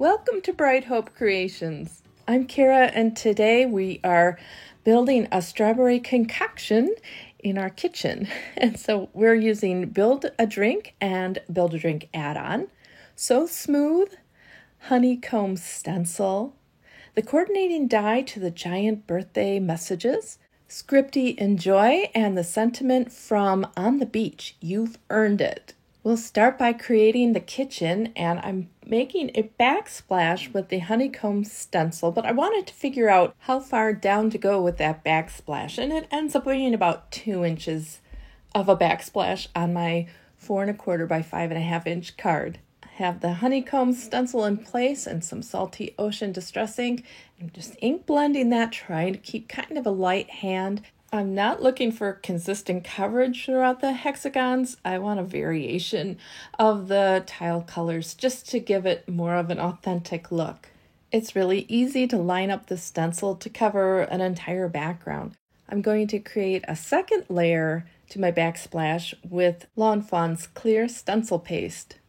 Welcome to Bright Hope Creations. I'm Kara, and today we are building a strawberry concoction in our kitchen. And so we're using Build a Drink and Build a Drink add-on, So Smooth, honeycomb stencil, the coordinating die to the giant birthday messages, Scripty Enjoy, and the sentiment from On the Beach, You've Earned It. We'll start by creating the kitchen, and I'm making a backsplash with the honeycomb stencil, but I wanted to figure out how far down to go with that backsplash, and it ends up being about 2 inches of a backsplash on my 4 1/4 by 5 1/2 inch card. I have the honeycomb stencil in place and some Salty Ocean Distress ink. I'm just ink blending that, trying to keep kind of a light hand. I'm not looking for consistent coverage throughout the hexagons. I want a variation of the tile colors just to give it more of an authentic look. It's really easy to line up the stencil to cover an entire background. I'm going to create a second layer to my backsplash with Lawn Fawn's clear stencil paste.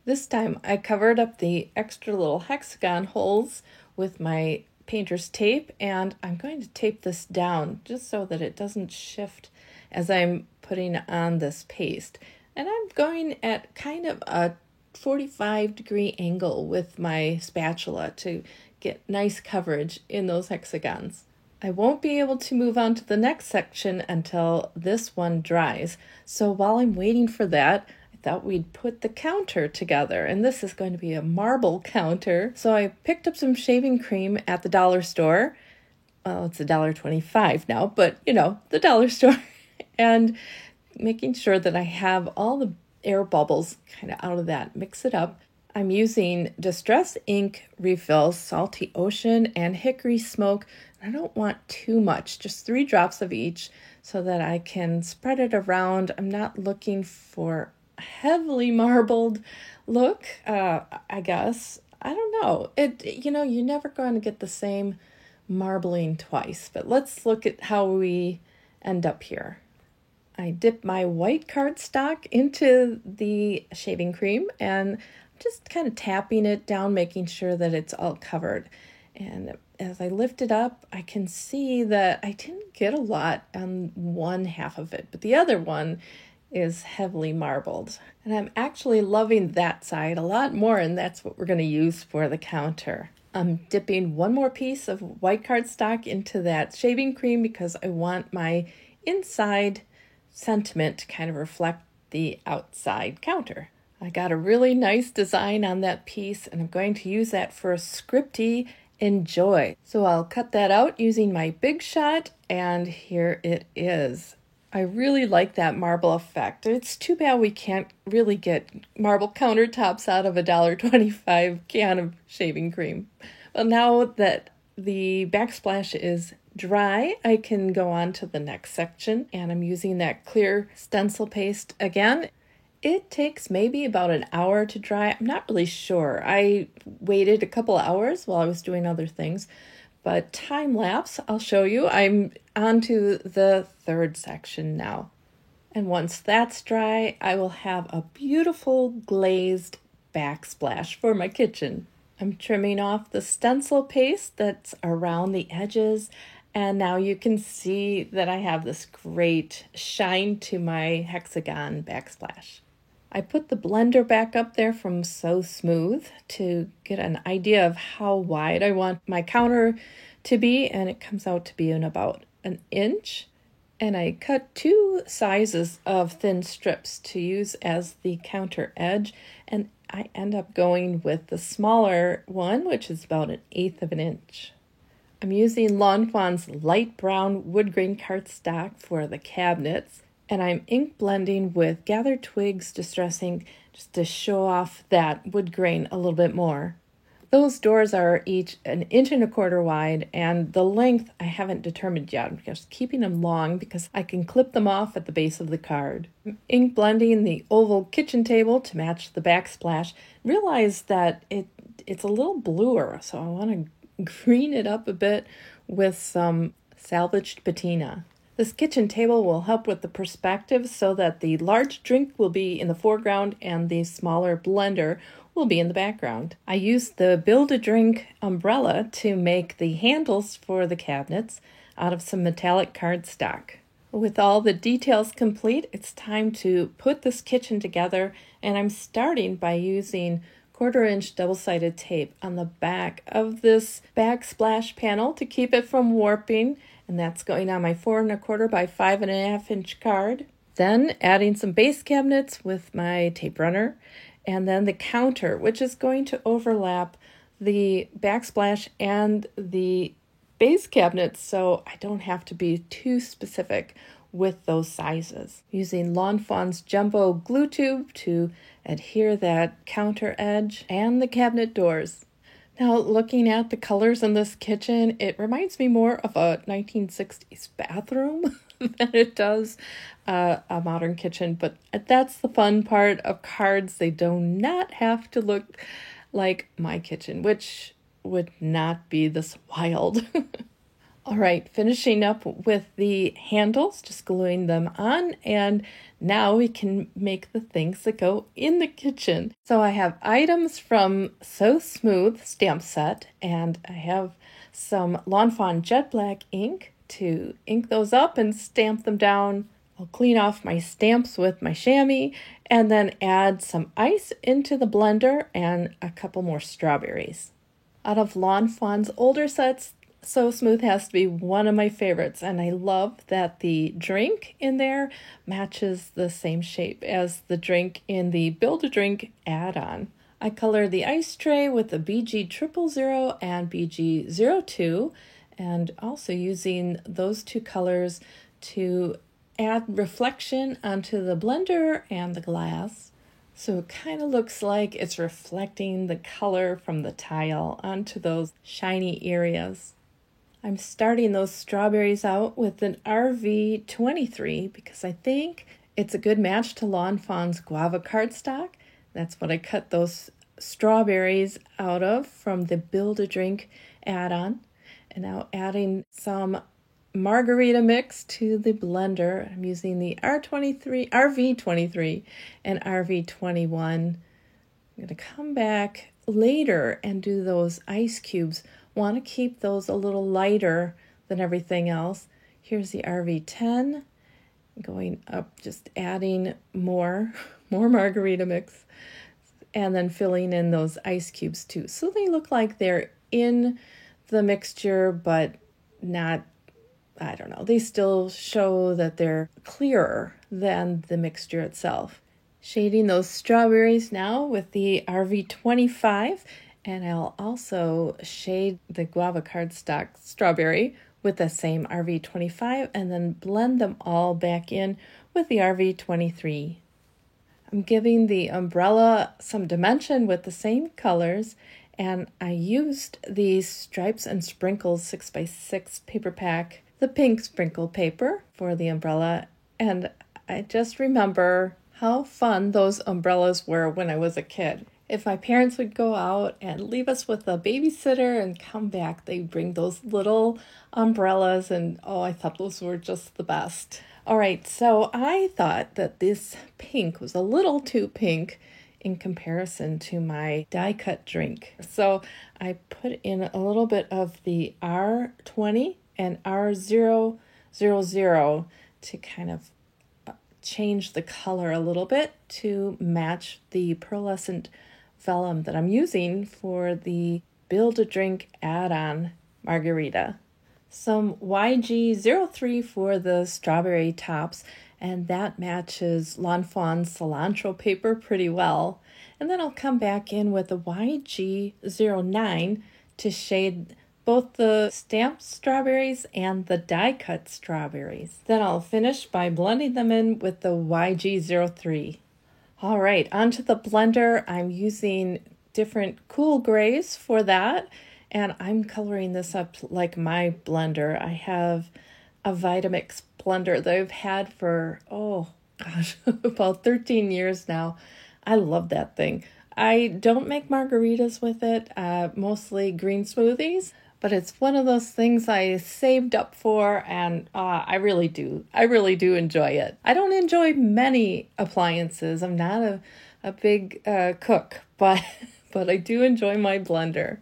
This time I covered up the extra little hexagon holes with my painter's tape, and I'm going to tape this down just so that it doesn't shift as I'm putting on this paste. And I'm going at kind of a 45-degree angle with my spatula to get nice coverage in those hexagons. I won't be able to move on to the next section until this one dries. So while I'm waiting for that, thought we'd put the counter together, and this is going to be a marble counter. So I picked up some shaving cream at the dollar store. Well, it's $1.25 now, but the dollar store, and making sure that I have all the air bubbles kind of out of that. Mix it up. I'm using Distress ink refills, Salty Ocean and Hickory Smoke. I don't want too much, just 3 drops of each so that I can spread it around. I'm not looking for heavily marbled look, I guess. I don't know. You're never going to get the same marbling twice, but let's look at how we end up here. I dip my white cardstock into the shaving cream and just kind of tapping it down, making sure that it's all covered. And as I lift it up, I can see that I didn't get a lot on one half of it, but the other one is heavily marbled. And I'm actually loving that side a lot more, and that's what we're going to use for the counter. I'm dipping one more piece of white cardstock into that shaving cream because I want my inside sentiment to kind of reflect the outside counter. I got a really nice design on that piece, and I'm going to use that for a Scripty Enjoy. So I'll cut that out using my Big Shot, and here it is. I really like that marble effect. It's too bad we can't really get marble countertops out of a $1.25 can of shaving cream. Well, now that the backsplash is dry, I can go on to the next section, and I'm using that clear stencil paste again. It takes maybe about an hour to dry. I'm not really sure. I waited a couple hours while I was doing other things. But time lapse, I'll show you. I'm on to the third section now. And once that's dry, I will have a beautiful glazed backsplash for my kitchen. I'm trimming off the stencil paste that's around the edges. And now you can see that I have this great shine to my hexagon backsplash. I put the blender back up there from So Smooth to get an idea of how wide I want my counter to be, and it comes out to be in about 1 inch. And I cut 2 sizes of thin strips to use as the counter edge, and I end up going with the smaller one, which is about 1/8 of an inch. I'm using Lawn Fawn's light brown wood grain cardstock for the cabinets, and I'm ink blending with Gathered Twigs Distress ink just to show off that wood grain a little bit more. Those doors are each 1 1/4 inch wide, and the length I haven't determined yet. I'm just keeping them long because I can clip them off at the base of the card. I'm ink blending the oval kitchen table to match the backsplash. Realize that it's a little bluer, so I want to green it up a bit with some salvaged patina. This kitchen table will help with the perspective so that the large drink will be in the foreground and the smaller blender will be in the background. I used the Build-A-Drink umbrella to make the handles for the cabinets out of some metallic cardstock. With all the details complete, it's time to put this kitchen together, and I'm starting by using 1/4-inch double-sided tape on the back of this backsplash panel to keep it from warping, and that's going on my 4 1/4 by 5 1/2-inch card. Then adding some base cabinets with my tape runner, and then the counter, which is going to overlap the backsplash and the base cabinets, so I don't have to be too specific with those sizes. Using Lawn Fawn's jumbo glue tube to adhere that counter edge and the cabinet doors. Now, looking at the colors in this kitchen, it reminds me more of a 1960s bathroom than it does a modern kitchen, but that's the fun part of cards. They do not have to look like my kitchen, which would not be this wild. All right, finishing up with the handles, just gluing them on, and now we can make the things that go in the kitchen. So I have items from So Smooth stamp set, and I have some Lawn Fawn Jet Black ink to ink those up and stamp them down. I'll clean off my stamps with my chamois and then add some ice into the blender and a couple more strawberries. Out of Lawn Fawn's older sets, So Smooth has to be one of my favorites, and I love that the drink in there matches the same shape as the drink in the Build-A-Drink add-on. I colored the ice tray with the BG 000 and BG 02, and also using those two colors to add reflection onto the blender and the glass. So it kind of looks like it's reflecting the color from the tile onto those shiny areas. I'm starting those strawberries out with an RV23 because I think it's a good match to Lawn Fawn's guava cardstock. That's what I cut those strawberries out of from the Build-A-Drink add-on. And now adding some margarita mix to the blender. I'm using the RV23 and RV21. I'm going to come back later and do those ice cubes. Want to keep those a little lighter than everything else. Here's the RV10. Going up, just adding more margarita mix, and then filling in those ice cubes too. So they look like they're in the mixture, but not, I don't know, they still show that they're clearer than the mixture itself. Shading those strawberries now with the RV25, and I'll also shade the guava cardstock strawberry with the same RV25 and then blend them all back in with the RV23. I'm giving the umbrella some dimension with the same colors, and I used these Stripes and Sprinkles 6x6 paper pack, the pink sprinkle paper for the umbrella, and I just remember how fun those umbrellas were when I was a kid. If my parents would go out and leave us with a babysitter and come back, they'd bring those little umbrellas, and oh, I thought those were just the best. All right, so I thought that this pink was a little too pink in comparison to my die-cut drink. So I put in a little bit of the R20 and R000 to kind of change the color a little bit to match the pearlescent vellum that I'm using for the Build-A-Drink add-on margarita. Some YG03 for the strawberry tops, and that matches Lawn Fawn's cilantro paper pretty well. And then I'll come back in with a YG09 to shade both the stamped strawberries and the die-cut strawberries. Then I'll finish by blending them in with the YG03. All right, onto the blender. I'm using different cool grays for that, and I'm coloring this up like my blender. I have a Vitamix blender that I've had for, about 13 years now. I love that thing. I don't make margaritas with it, mostly green smoothies, but it's one of those things I saved up for, and I really do enjoy it. I don't enjoy many appliances. I'm not a big cook, but but I do enjoy my blender.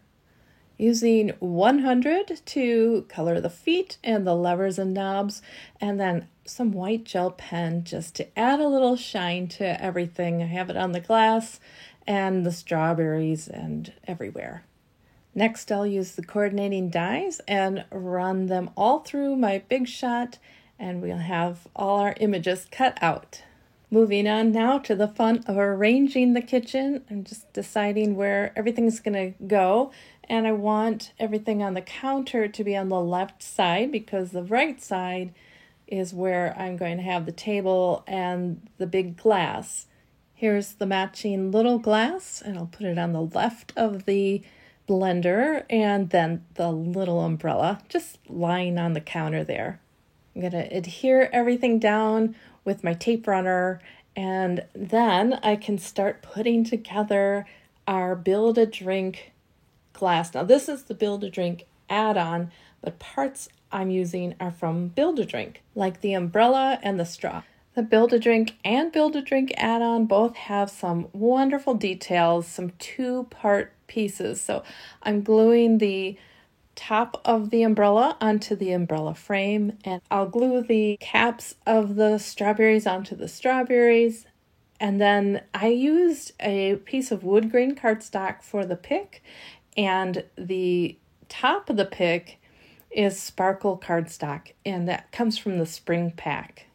Using 100 to color the feet and the levers and knobs, and then some white gel pen just to add a little shine to everything. I have it on the glass and the strawberries and everywhere. Next, I'll use the coordinating dies and run them all through my Big Shot, and we'll have all our images cut out. Moving on now to the fun of arranging the kitchen. I'm just deciding where everything's going to go, and I want everything on the counter to be on the left side because the right side is where I'm going to have the table and the big glass. Here's the matching little glass, and I'll put it on the left of the blender, and then the little umbrella just lying on the counter there. I'm going to adhere everything down with my tape runner, and then I can start putting together our Build-A-Drink glass. Now this is the Build-A-Drink add-on, but parts I'm using are from Build-A-Drink, like the umbrella and the straw. The Build-A-Drink and Build-A-Drink add-on both have some wonderful details, some two-part pieces. So I'm gluing the top of the umbrella onto the umbrella frame, and I'll glue the caps of the strawberries onto the strawberries. And then I used a piece of wood grain cardstock for the pick, and the top of the pick is sparkle cardstock, and that comes from the spring pack.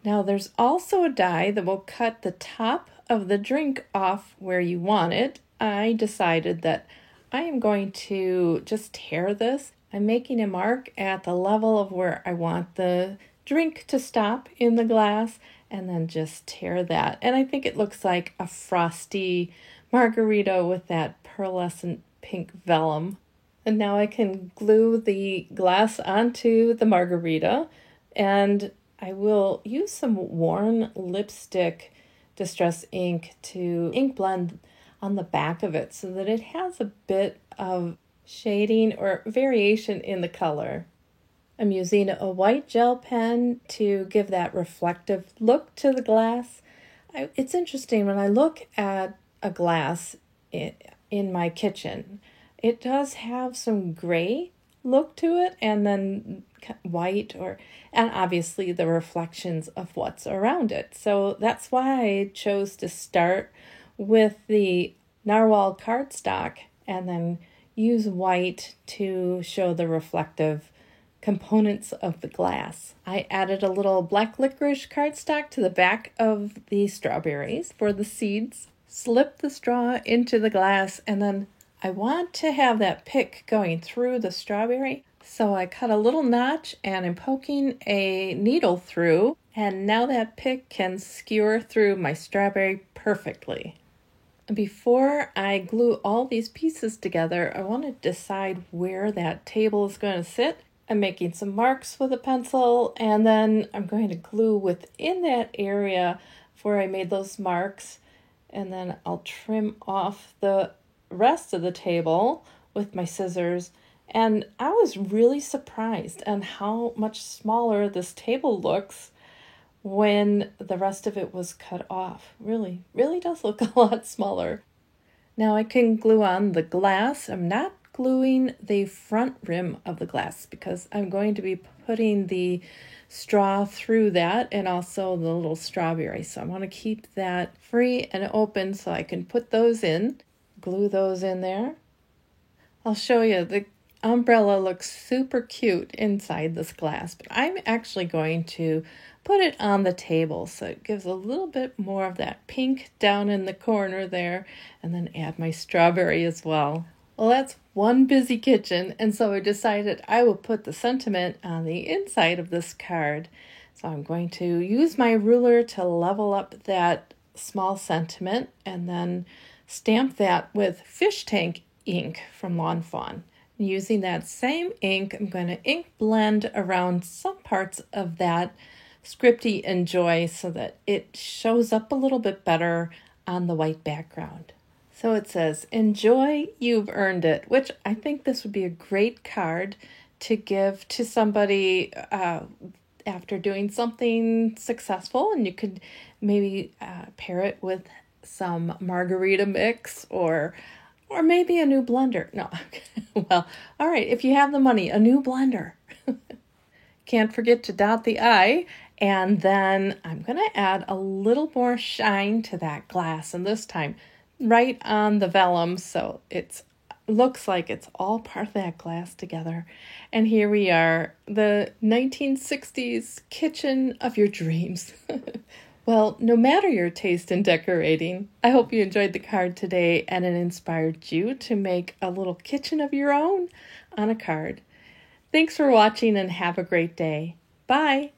Now there's also a die that will cut the top of the drink off where you want it. I decided that I am going to just tear this. I'm making a mark at the level of where I want the drink to stop in the glass, and then just tear that. And I think it looks like a frosty margarita with that pearlescent pink vellum. And now I can glue the glass onto the margarita, and I will use some worn lipstick distress ink to ink blend on the back of it so that it has a bit of shading or variation in the color. I'm using a white gel pen to give that reflective look to the glass. It's interesting when I look at a glass in my kitchen, it does have some gray look to it, and then white, and obviously the reflections of what's around it. So that's why I chose to start with the narwhal cardstock and then use white to show the reflective components of the glass. I added a little black licorice cardstock to the back of the strawberries for the seeds, slipped the straw into the glass, and then I want to have that pick going through the strawberry, so I cut a little notch and I'm poking a needle through, and now that pick can skewer through my strawberry perfectly. Before I glue all these pieces together, I want to decide where that table is going to sit. I'm making some marks with a pencil, and then I'm going to glue within that area where I made those marks, and then I'll trim off the rest of the table with my scissors. And I was really surprised on how much smaller this table looks when the rest of it was cut off. Really does look a lot smaller. Now I can glue on the glass. I'm not gluing the front rim of the glass because I'm going to be putting the straw through that and also the little strawberry. So I want to keep that free and open so I can put those in, glue those in there. I'll show you, the umbrella looks super cute inside this glass, but I'm actually going to put it on the table so it gives a little bit more of that pink down in the corner there, and then add my strawberry as well. Well, that's one busy kitchen, and so I decided I will put the sentiment on the inside of this card. So I'm going to use my ruler to level up that small sentiment and then stamp that with fish tank ink from Lawn Fawn. Using that same ink, I'm going to ink blend around some parts of that Scripty Enjoy so that it shows up a little bit better on the white background. So it says, "Enjoy, you've earned it," which I think this would be a great card to give to somebody after doing something successful, and you could maybe pair it with some margarita mix or maybe a new blender. No, well, all right, if you have the money, a new blender. Can't forget to dot the I, and then I'm going to add a little more shine to that glass, and this time right on the vellum, so it looks like it's all part of that glass together. And here we are, the 1960s kitchen of your dreams. Well, no matter your taste in decorating, I hope you enjoyed the card today and it inspired you to make a little kitchen of your own on a card. Thanks for watching and have a great day. Bye.